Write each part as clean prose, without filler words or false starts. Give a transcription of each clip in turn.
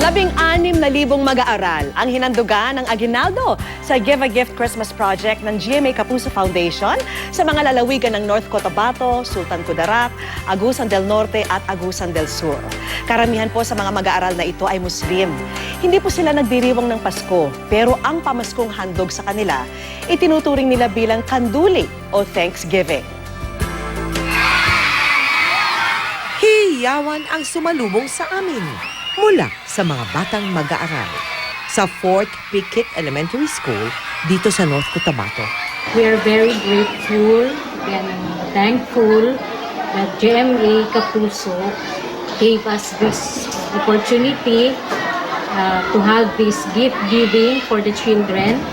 16,000 mag-aaral ang hinandugan ng aginaldo sa Give a Gift Christmas Project ng GMA Kapuso Foundation sa mga lalawigan ng North Cotabato, Sultan Kudarat, Agusan del Norte at Agusan del Sur. Karamihan po sa mga mag-aaral na ito ay Muslim. Hindi po sila nagdiriwang ng Pasko, pero ang pamaskong handog sa kanila itinuturing nila bilang kanduli o Thanksgiving. Hiyawan ang sumalubong sa amin mula sa mga batang mag-aaral sa 4th Pickett Elementary School dito sa North Cotabato. We are very grateful and thankful that GMA Kapuso gave us this opportunity to have this gift giving for the children.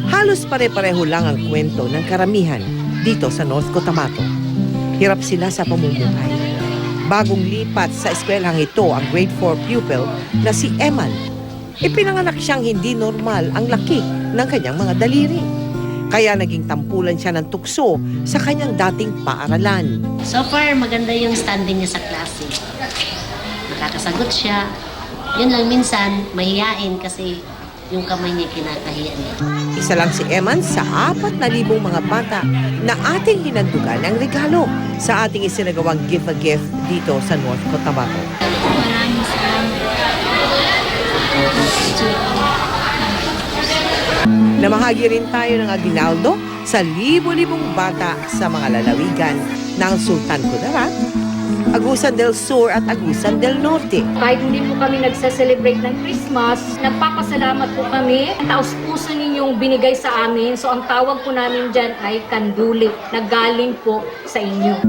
Halos pare-pareho lang ang kwento ng karamihan dito sa North Cotabato. Hirap sila sa pamumuhay. Bagong lipat sa eskwelahang ito ang grade 4 pupil na si Eman. Ipinanganak siyang hindi normal ang laki ng kanyang mga daliri. Kaya naging tampulan siya ng tukso sa kanyang dating paaralan. So far, maganda yung standing niya sa klase. Nakakasagot siya. Yun lang minsan, mahihain kasi yung kamay niya kinakahiya niya. Isa lang si Eman sa 4,000 mga bata na ating hinandugan ng regalo sa ating isinagawang Give a Gift dito sa North Cotabato. Maraming salamat. Namahagi rin tayo ng aginaldo sa libo-libong bata sa mga lalawigan ng Sultan Kudarat, Agusan del Sur at Agusan del Norte. Kahit hindi po kami nagsa-celebrate ng Christmas, nagpapasalamat po kami. Taos-puso ninyong binigay sa amin. So ang tawag po namin dyan ay kanduli na galing po sa inyo.